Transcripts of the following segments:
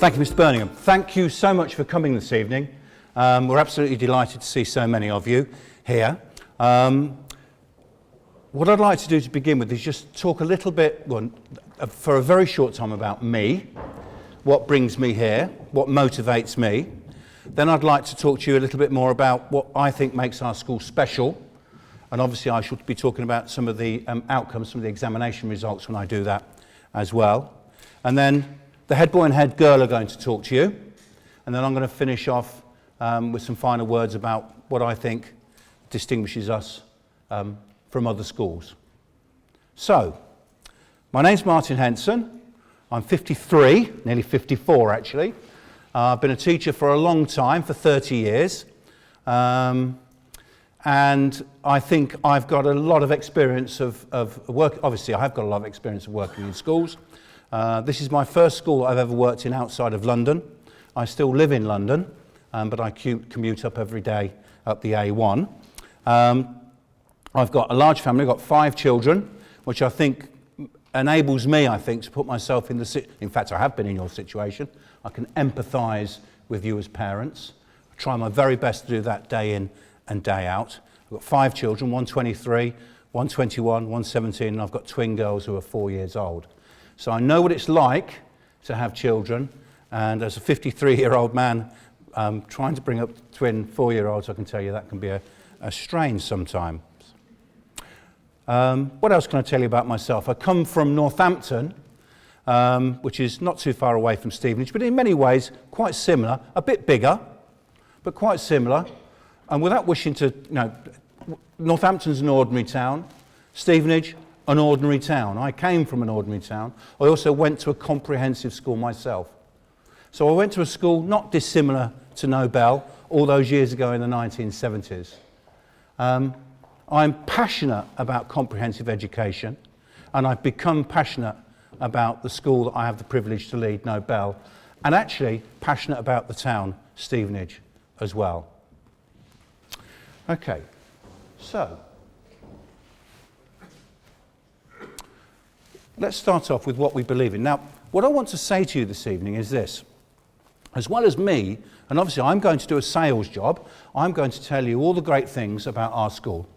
Thank you, Mr. Birmingham. Thank you so much for coming this evening. We're absolutely delighted to see so many of you here. What I'd like to do to begin with is just talk a little bit, for a very short time, about me, what brings me here, what motivates me. Then I'd like to talk to you a little bit more about what I think makes our school special. And obviously I should be talking about some of the outcomes, some of the examination results when I do that as well. And then the head boy and head girl are going to talk to you. And then I'm going to finish off with some final words about what I think distinguishes us from other schools. So, my name's Martin Henson. I'm 53, nearly 54 actually. I've been a teacher for a long time, for 30 years. And I think I've got a lot of experience of work. Obviously, I have got a lot of experience of working in schools. This is my first school I've ever worked in outside of London. I still live in London, but I commute up every day up the A1. I've got a large family. I've got 5 children, which I think enables me, to put myself in the in fact, I have been in your situation. I can empathise with you as parents. I try my very best to do that day in and day out. I've got 5 children, one 23, one 21, one 17, and I've got twin girls who are 4 years old. So I know what it's like to have children, and as a 53-year-old man trying to bring up twin 4-year-olds, I can tell you that can be a strain sometimes. What else can I tell you about myself? I come from Northampton, which is not too far away from Stevenage, but in many ways quite similar, a bit bigger, but quite similar. And without wishing to, Northampton's an ordinary town, Stevenage, an ordinary town. I came from an ordinary town. I also went to a comprehensive school myself. So I went to a school not dissimilar to Nobel all those years ago in the 1970s. I'm passionate about comprehensive education, and I've become passionate about the school that I have the privilege to lead, Nobel, and actually passionate about the town, Stevenage, as well. Okay, so let's start off with what we believe in. Now, what I want to say to you this evening is this. As well as me, and obviously I'm going to do a sales job, I'm going to tell you all the great things about our school.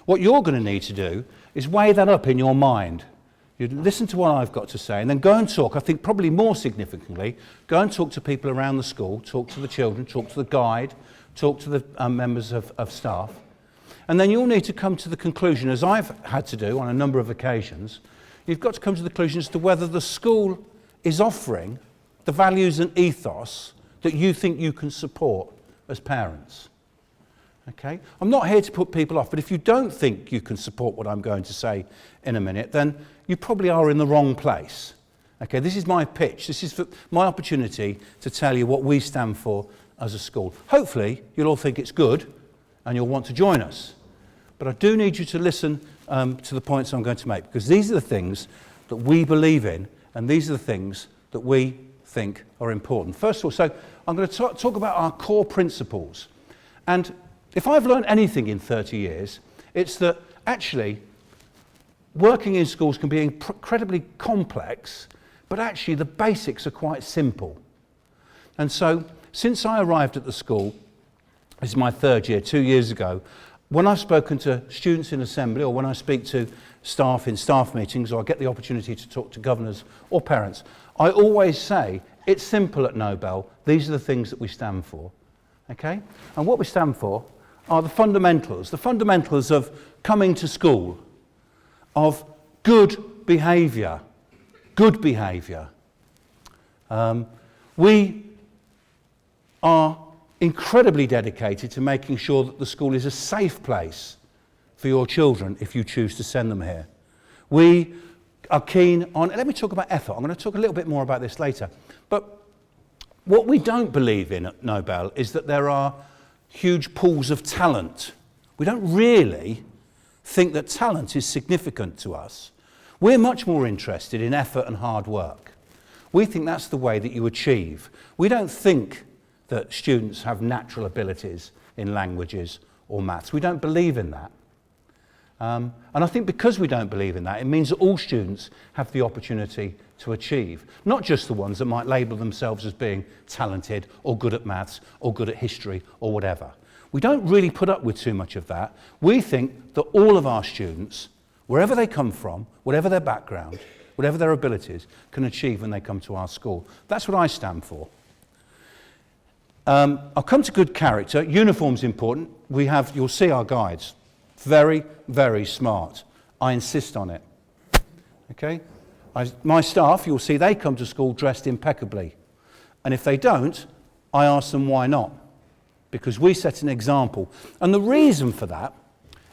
What you're going to need to do is weigh that up in your mind. You listen to what I've got to say, and then go and talk, I think probably more significantly, go and talk to people around the school, talk to the children, talk to the guide, talk to the members of staff. And then you'll need to come to the conclusion, as I've had to do on a number of occasions, you've got to come to the conclusion as to whether the school is offering the values and ethos that you think you can support as parents. Okay? I'm not here to put people off, but if you don't think you can support what I'm going to say in a minute, then you probably are in the wrong place. Okay? This is my pitch. This is my opportunity to tell you what we stand for as a school. Hopefully, you'll all think it's good and you'll want to join us. But I do need you to listen to the points I'm going to make, because these are the things that we believe in, and these are the things that we think are important. First of all, so I'm going to talk about our core principles. And if I've learned anything in 30 years, it's that actually working in schools can be incredibly complex, but actually the basics are quite simple. And so since I arrived at the school, this is my 3rd year, 2 years ago, when I've spoken to students in assembly, or when I speak to staff in staff meetings, or I get the opportunity to talk to governors or parents, I always say, it's simple at Nobel, these are the things that we stand for. Okay? And what we stand for are the fundamentals of coming to school, of good behaviour. Good behaviour. We are incredibly dedicated to making sure that the school is a safe place for your children if you choose to send them here. We are keen on, let me talk about effort. I'm going to talk a little bit more about this later. But what we don't believe in at Nobel is that there are huge pools of talent. We don't really think that talent is significant to us. We're much more interested in effort and hard work. We think that's the way that you achieve. We don't think that students have natural abilities in languages or maths. We don't believe in that. And I think because we don't believe in that, it means that all students have the opportunity to achieve, not just the ones that might label themselves as being talented or good at maths or good at history or whatever. We don't really put up with too much of that. We think that all of our students, wherever they come from, whatever their background, whatever their abilities, can achieve when they come to our school. That's what I stand for. I'll come to good character. Uniform's important. You'll see our guides. Very, very smart. I insist on it. Okay? My staff, you'll see, they come to school dressed impeccably. And if they don't, I ask them why not. Because we set an example. And the reason for that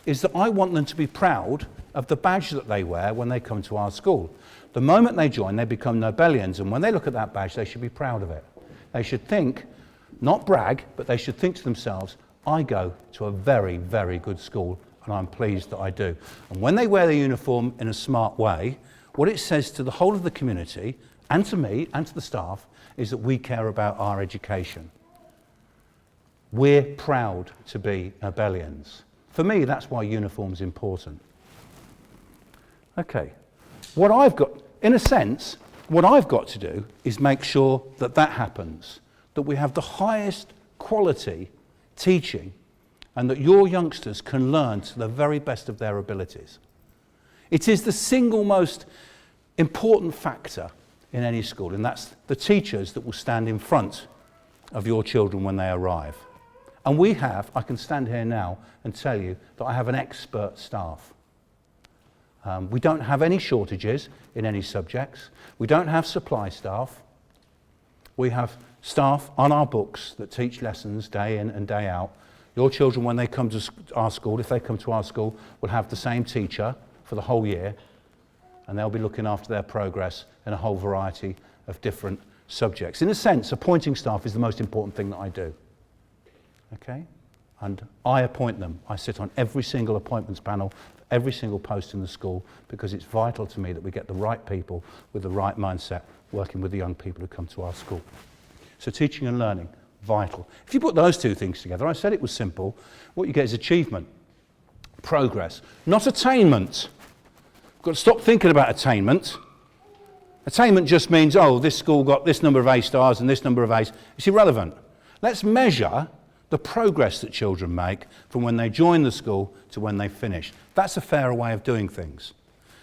is that I want them to be proud of the badge that they wear when they come to our school. The moment they join, they become Nobelians, and when they look at that badge, they should be proud of it. They should think, not brag, but they should think to themselves, I go to a very, very good school, and I'm pleased that I do. And when they wear the uniform in a smart way, what it says to the whole of the community, and to me, and to the staff, is that we care about our education. We're proud to be Nobelians. For me, that's why uniform's important. Okay, what I've got, in a sense, what I've got to do is make sure that that happens, that we have the highest quality teaching and that your youngsters can learn to the very best of their abilities. It is the single most important factor in any school, and that's the teachers that will stand in front of your children when they arrive. And I can stand here now and tell you that I have an expert staff. We don't have any shortages in any subjects. We don't have supply staff. We have staff on our books that teach lessons day in and day out. Your children, when they come to our school, if they come to our school, will have the same teacher for the whole year, and they'll be looking after their progress in a whole variety of different subjects. In a sense, appointing staff is the most important thing that I do. Okay? And I appoint them. I sit on every single appointments panel, every single post in the school, because it's vital to me that we get the right people with the right mindset working with the young people who come to our school. So teaching and learning, vital. If you put those two things together, I said it was simple, what you get is achievement, progress, not attainment. You've got to stop thinking about attainment. Attainment just means, oh, this school got this number of A stars and this number of A's. It's irrelevant. Let's measure the progress that children make from when they join the school to when they finish. That's a fairer way of doing things.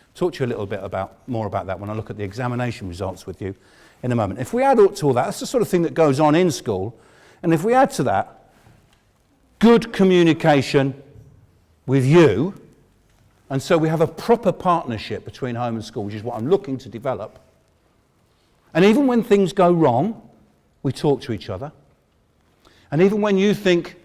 I'll talk to you a little bit more about that when I look at the examination results with you in a moment. If we add up to all that, that's the sort of thing that goes on in school, and if we add to that good communication with you, and so we have a proper partnership between home and school, which is what I'm looking to develop, and even when things go wrong, we talk to each other. And even when we think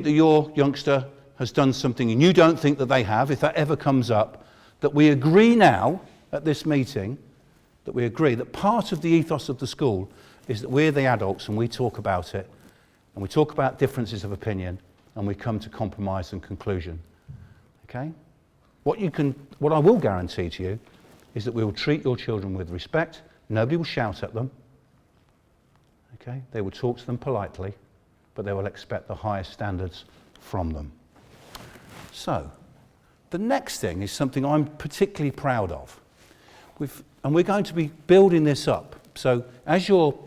that your youngster has done something and you don't think that they have, if that ever comes up, that we agree now at this meeting, that we agree that part of the ethos of the school is that we're the adults and we talk about it, and we talk about differences of opinion, and we come to compromise and conclusion. Okay? What I will guarantee to you is that we will treat your children with respect. Nobody will shout at them. Okay? They will talk to them politely, but they will expect the highest standards from them. So, the next thing is something I'm particularly proud of. And we're going to be building this up. So, as your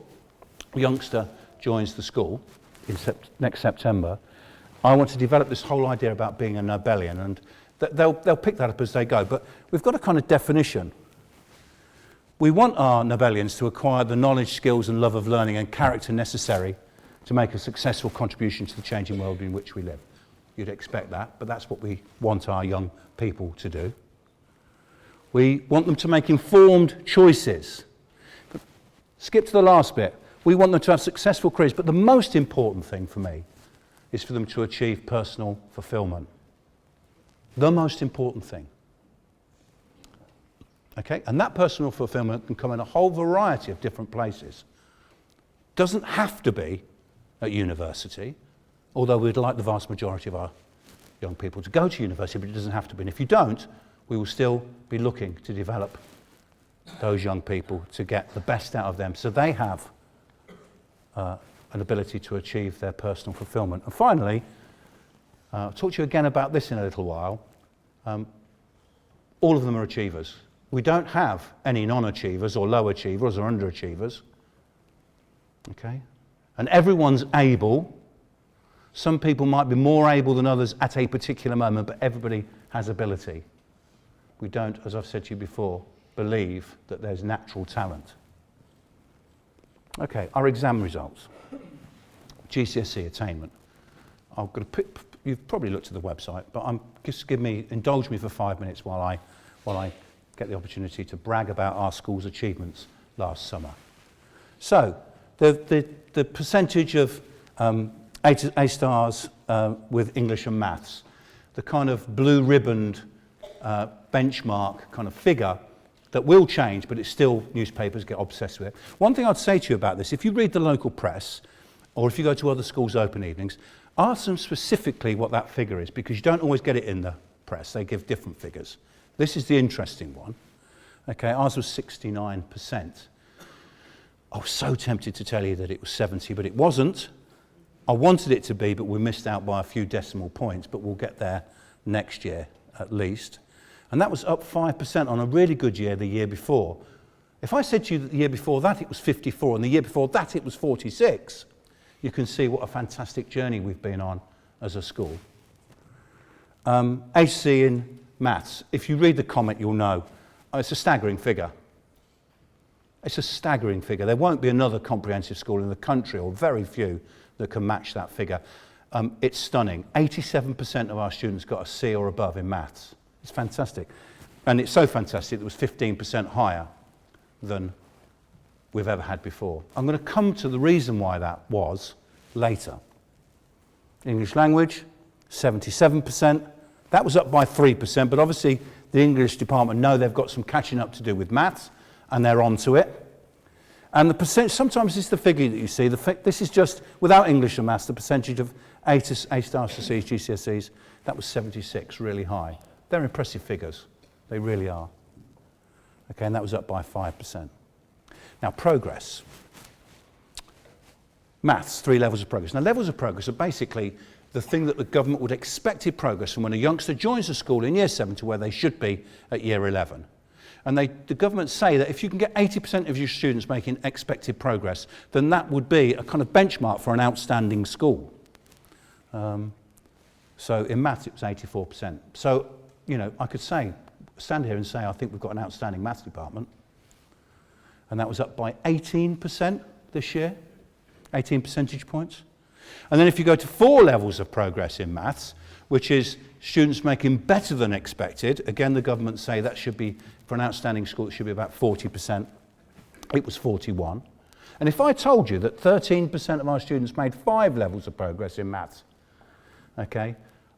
youngster joins the school in next September, I want to develop this whole idea about being a Nobelian, and they'll pick that up as they go. But we've got a kind of definition. We want our Nobelians to acquire the knowledge, skills and love of learning and character necessary to make a successful contribution to the changing world in which we live. You'd expect that, but that's what we want our young people to do. We want them to make informed choices. But skip to the last bit. We want them to have successful careers, but the most important thing for me is for them to achieve personal fulfillment. The most important thing. Okay? And that personal fulfillment can come in a whole variety of different places. Doesn't have to be at university, although we'd like the vast majority of our young people to go to university, but it doesn't have to be. And if you don't, we will still be looking to develop those young people to get the best out of them so they have an ability to achieve their personal fulfillment. And finally, I'll talk to you again about this in a little while, all of them are achievers. We don't have any non-achievers or low achievers or underachievers. Okay? And everyone's able. Some people might be more able than others at a particular moment, but everybody has ability. We don't, as I've said to you before, believe that there's natural talent. Okay, our exam results. GCSE attainment. I'm going to put, you've probably looked at the website, but just indulge me for 5 minutes while I get the opportunity to brag about our school's achievements last summer. So, the percentage of A stars with English and maths, the kind of blue ribboned benchmark kind of figure that will change, but it's still, newspapers get obsessed with it. One thing I'd say to you about this, if you read the local press, or if you go to other schools' open evenings, ask them specifically what that figure is, because you don't always get it in the press. They give different figures. This is the interesting one. Okay, ours was 69%. I was so tempted to tell you that it was 70, but it wasn't. I wanted it to be, but we missed out by a few decimal points, but we'll get there next year at least. And that was up 5% on a really good year the year before. If I said to you that the year before that it was 54 and the year before that it was 46, you can see what a fantastic journey we've been on as a school. HC in maths, if you read the comment you'll know, it's a staggering figure. It's a staggering figure. There won't be another comprehensive school in the country, or very few, that can match that figure. It's stunning. 87% of our students got a C or above in maths. It's fantastic. And it's so fantastic that it was 15% higher than we've ever had before. I'm going to come to the reason why that was later. English language, 77%. That was up by 3%, but obviously the English department know they've got some catching up to do with maths, and they're onto it. And the percent, sometimes it's the figure that you see. This is just, without English and maths, the percentage of A stars to C's, GCSEs, that was 76, really high. They're impressive figures. They really are. Okay, and that was up by 5%. Now, progress. Maths, 3 levels of progress. Now, levels of progress are basically the thing that the government would expected progress from when a youngster joins a school in year 7 to where they should be at year 11. And the government say that if you can get 80% of your students making expected progress, then that would be a kind of benchmark for an outstanding school. So in maths, it was 84%. So, you know, I could stand here and say, I think we've got an outstanding maths department. And that was up by 18% this year, 18 percentage points. And then if you go to 4 levels of progress in maths, which is students making better than expected, again, the government say that should be, for an outstanding school, it should be about 40%. It was 41. And if I told you that 13% of our students made 5 levels of progress in maths, okay,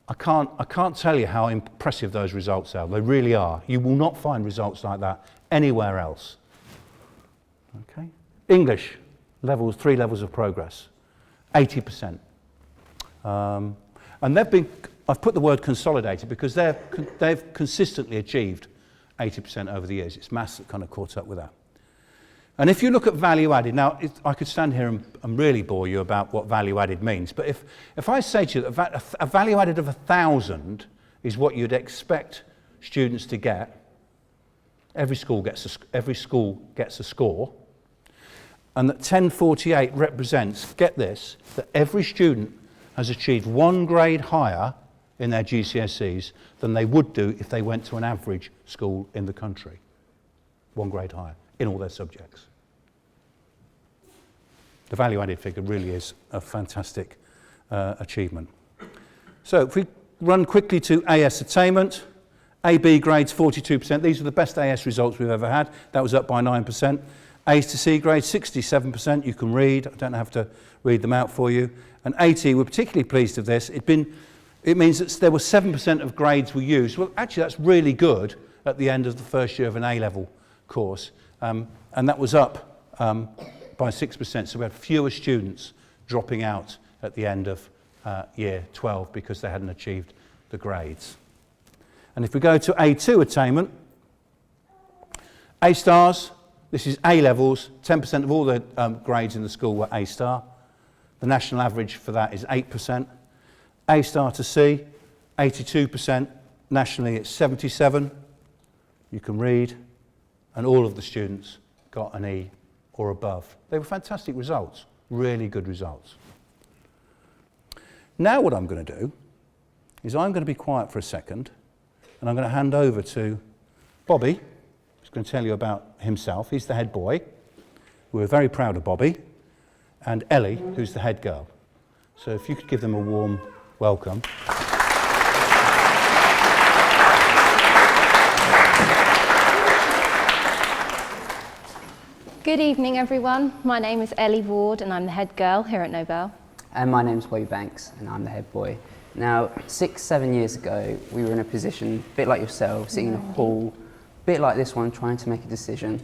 I can't tell you how impressive those results are. They really are. You will not find results like that anywhere else. Okay? English, 3 levels of progress, 80%. And I've put the word consolidated because they've consistently achieved 80% over the years. It's maths that kind of caught up with that. And if you look at value added, now I could stand here and really bore you about what value added means, but if I say to you that a value added of 1,000 is what you'd expect students to get, every school gets a score, and that 1048 represents, get this, that every student has achieved 1 grade higher in their GCSEs than they would do if they went to an average school in the country. 1 grade higher in all their subjects. The value added figure really is a fantastic achievement. So if we run quickly to AS attainment, AB grades 42%. These are the best AS results we've ever had. That was up by 9%. A's to C grades 67%. You can read. I don't have to read them out for you. And AT, we're particularly pleased with this. It means that there were 7% of grades were used. Well, actually, that's really good at the end of the first year of an A-level course. And that was up by 6%. So we had fewer students dropping out at the end of year 12 because they hadn't achieved the grades. And if we go to A2 attainment, A stars, this is A levels, 10% of all the grades in the school were A star. The national average for that is 8%. A star to C, 82%. nationally it's 77, you can read, and all of the students got an E or above. They were fantastic results, really good results. Now what I'm going to do is I'm going to be quiet for a second, and I'm going to hand over to Bobby, who's going to tell you about himself. He's the head boy. We're very proud of Bobby. And Ellie, who's the head girl. So if you could give them a warm welcome. Good evening, everyone. My name is Ellie Ward, and I'm the head girl here at Nobel. And my name's Bobby Banks, and I'm the head boy. Now, 6-7 years ago, we were in a position, a bit like yourself, sitting in a hall, a bit like this one, trying to make a decision.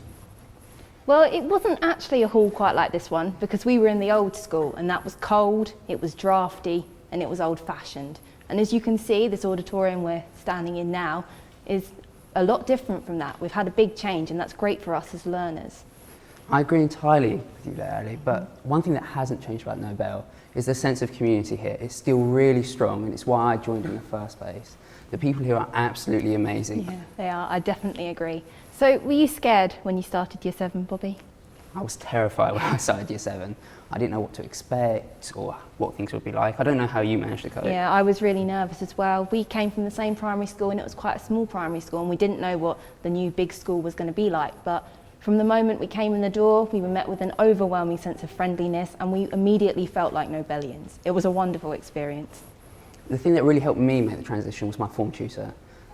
Well, it wasn't actually a hall quite like this one, because we were in the old school, and that was cold, it was drafty, and it was old-fashioned. And as you can see, this auditorium we're standing in now is a lot different from that. We've had a big change, and that's great for us as learners. I agree entirely with you there, Ellie, but one thing that hasn't changed about Nobel is the sense of community here. It's still really strong, and it's why I joined in the first place. The people here are absolutely amazing. Yeah, they are. I definitely agree. So, were you scared when you started Year 7, Bobby? I was terrified when I started Year 7. I didn't know what to expect or what things would be like. I don't know how you managed to cope. Yeah, I was really nervous as well. We came from the same primary school, and it was quite a small primary school, and we didn't know what the new big school was going to be like. But from the moment we came in the door, we were met with an overwhelming sense of friendliness, and we immediately felt like Nobelians. It was a wonderful experience. The thing that really helped me make the transition was my form tutor.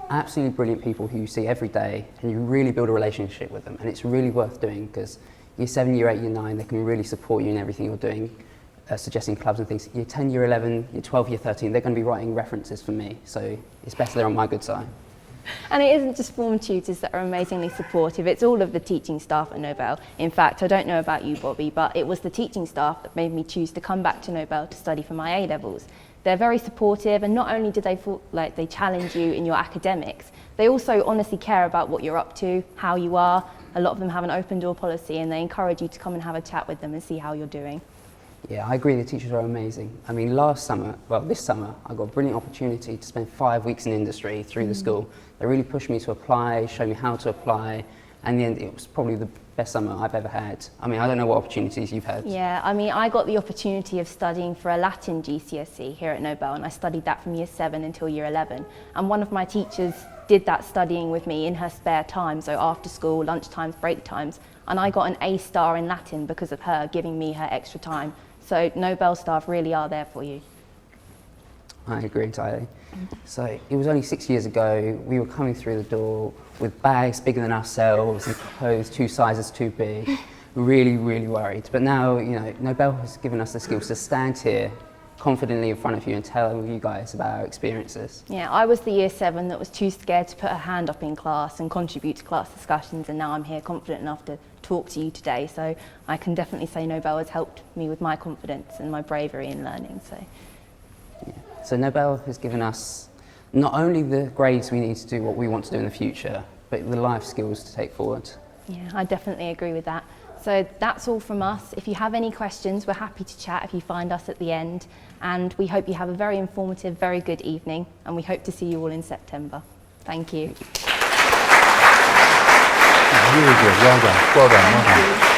Absolutely brilliant people who you see every day, and you really build a relationship with them, and it's really worth doing because Year 7, Year 8, Year 9, they can really support you in everything you're doing, suggesting clubs and things. Year 10, Year 11, Year 12, Year 13, they're going to be writing references for me, so it's better they're on my good side. And it isn't just form tutors that are amazingly supportive, it's all of the teaching staff at Nobel. In fact, I don't know about you, Bobby, but it was the teaching staff that made me choose to come back to Nobel to study for my A-levels. They're very supportive, and not only do they feel like they challenge you in your academics, they also honestly care about what you're up to, how you are. A lot of them have an open door policy, and they encourage you to come and have a chat with them and see how you're doing. Yeah, I agree, the teachers are amazing. I mean, this summer, I got a brilliant opportunity to spend 5 weeks in industry through the school. They really pushed me to apply, showed me how to apply, and in the end, it was probably the best summer I've ever had. I mean, I don't know what opportunities you've had. Yeah, I mean, I got the opportunity of studying for a Latin GCSE here at Nobel, and I studied that from Year 7 until Year 11. And one of my teachers did that studying with me in her spare time, so after school, lunch times, break times, and I got an A star in Latin because of her giving me her extra time. So Nobel staff really are there for you. I agree entirely. So it was only 6 years ago, we were coming through the door with bags bigger than ourselves and clothes 2 sizes too big, really, really worried. But now, you know, Nobel has given us the skills to stand here confidently in front of you and tell you guys about our experiences. Yeah, I was the Year 7 that was too scared to put her hand up in class and contribute to class discussions, and now I'm here confident enough to talk to you today. So I can definitely say Nobel has helped me with my confidence and my bravery in learning. So Nobel has given us not only the grades we need to do what we want to do in the future, but the life skills to take forward. Yeah, I definitely agree with that. So that's all from us. If you have any questions, we're happy to chat if you find us at the end. And we hope you have a very informative, very good evening. And we hope to see you all in September. Thank you. Really good. Well done. Well done. Well done.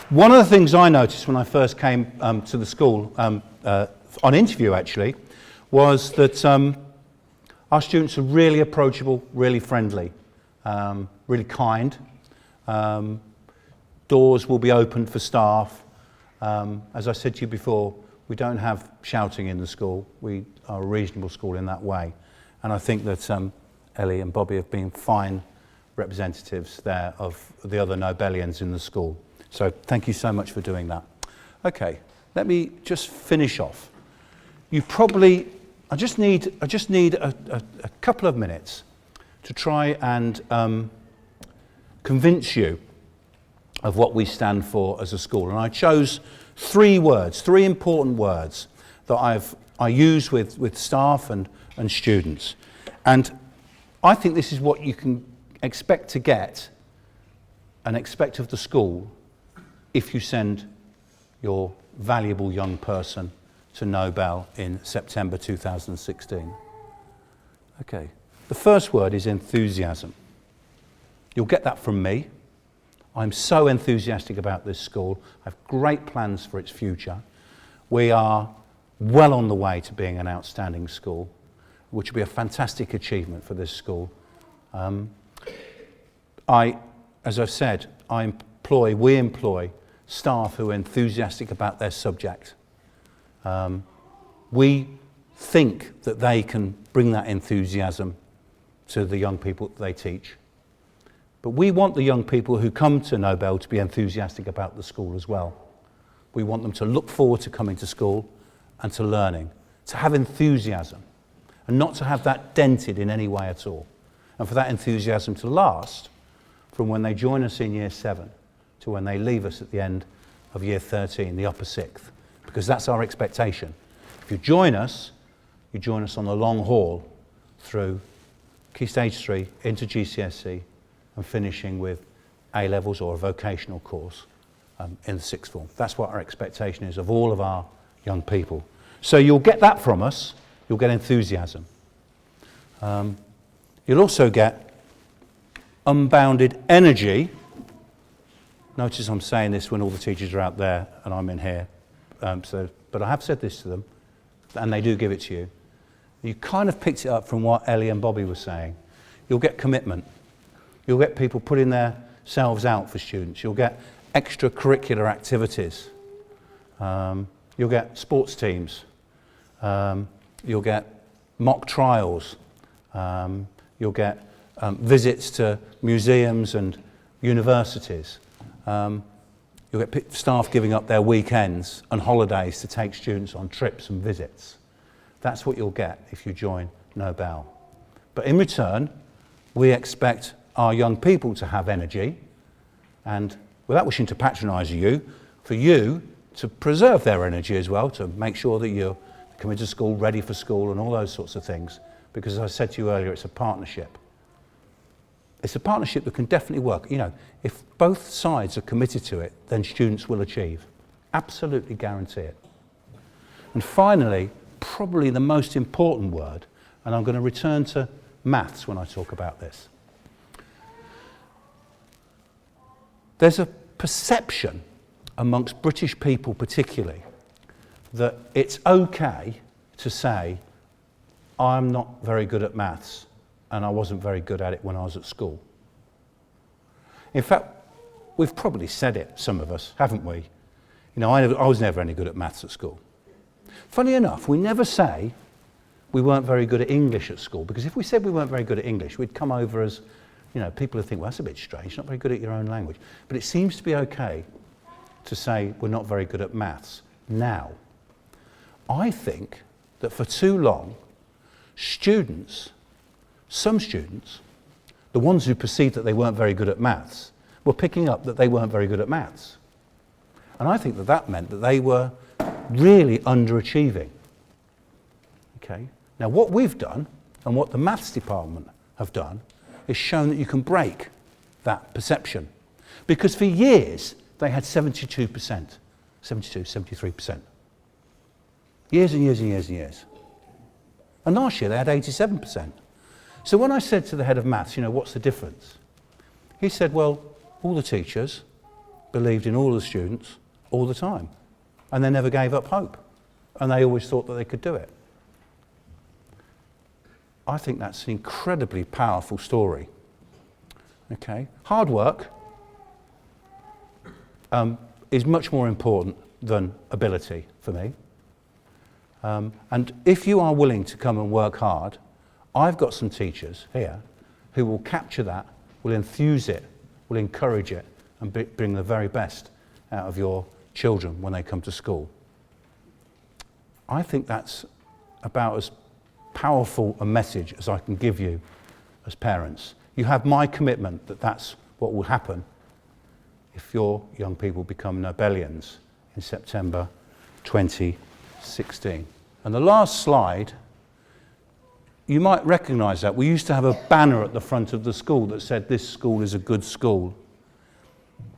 One of the things I noticed when I first came to the school, on interview actually, was that our students are really approachable, really friendly, really kind. Doors will be opened for staff. As I said to you before, we don't have shouting in the school. We are a reasonable school in that way. And I think that Ellie and Bobby have been fine representatives there of the other Nobelians in the school. So thank you so much for doing that. Okay, let me just finish off. I just need a couple of minutes to try and convince you of what we stand for as a school. And I chose 3 words, 3 important words that I use with staff and students. And I think this is what you can expect to get and expect of the school if you send your valuable young person to Nobel in September 2016. Okay, the first word is enthusiasm. You'll get that from me. I'm so enthusiastic about this school. I have great plans for its future. We are well on the way to being an outstanding school, which will be a fantastic achievement for this school. As I've said, we employ staff who are enthusiastic about their subject. We think that they can bring that enthusiasm to the young people that they teach. But we want the young people who come to Nobel to be enthusiastic about the school as well. We want them to look forward to coming to school and to learning, to have enthusiasm, and not to have that dented in any way at all. And for that enthusiasm to last from when they join us in year 7 to when they leave us at the end of year 13, the upper 6th, because that's our expectation. If you join us on the long haul through Key Stage 3 into GCSE and finishing with A-levels or a vocational course in the 6th form. That's what our expectation is of all of our young people. So you'll get that from us. You'll get enthusiasm. You'll also get unbounded energy. Notice I'm saying this when all the teachers are out there and I'm in here. But I have said this to them, and they do give it to you. You kind of picked it up from what Ellie and Bobby were saying. You'll get commitment. You'll get people putting themselves out for students. You'll get extracurricular activities. You'll get sports teams. You'll get mock trials. You'll get visits to museums and universities. You'll get staff giving up their weekends and holidays to take students on trips and visits. That's what you'll get if you join Nobel. But in return, we expect our young people to have energy, and without wishing to patronise you, for you to preserve their energy as well, to make sure that you're coming to school ready for school and all those sorts of things. Because as I said to you earlier, it's a partnership. It's a partnership that can definitely work. You know, if both sides are committed to it, then students will achieve. Absolutely guarantee it. And finally, probably the most important word, and I'm going to return to maths when I talk about this. There's a perception amongst British people particularly that it's okay to say, I'm not very good at maths and I wasn't very good at it when I was at school. In fact, we've probably said it, some of us, haven't we? You know, I was never any good at maths at school. Funny enough, we never say we weren't very good at English at school, because if we said we weren't very good at English, we'd come over as, you know, people would think, well, that's a bit strange, you're not very good at your own language. But it seems to be okay to say we're not very good at maths now. I think that for too long, some students, the ones who perceived that they weren't very good at maths, were picking up that they weren't very good at maths. And I think that that meant that they were really underachieving. Okay? Now what we've done, and what the maths department have done, is shown that you can break that perception. Because for years, they had 72%, 72, 73%. Years and years and years and years. And last year they had 87%. So when I said to the head of maths, you know, what's the difference? He said, well, all the teachers believed in all the students all the time. And they never gave up hope. And they always thought that they could do it. I think that's an incredibly powerful story. Okay? Hard work is much more important than ability for me. And if you are willing to come and work hard, I've got some teachers here who will capture that, will enthuse it, will encourage it, and bring the very best out of your children when they come to school. I think that's about as powerful a message as I can give you as parents. You have my commitment that that's what will happen if your young people become Nobelians in September 2016. And the last slide, you might recognise that. We used to have a banner at the front of the school that said, this school is a good school.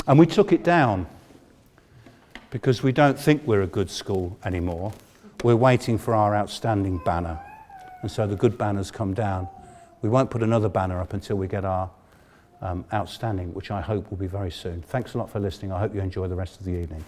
And we took it down because we don't think we're a good school anymore. we're waiting for our outstanding banner. And so the good banners come down. We won't put another banner up until we get our outstanding, which I hope will be very soon. Thanks a lot for listening. I hope you enjoy the rest of the evening.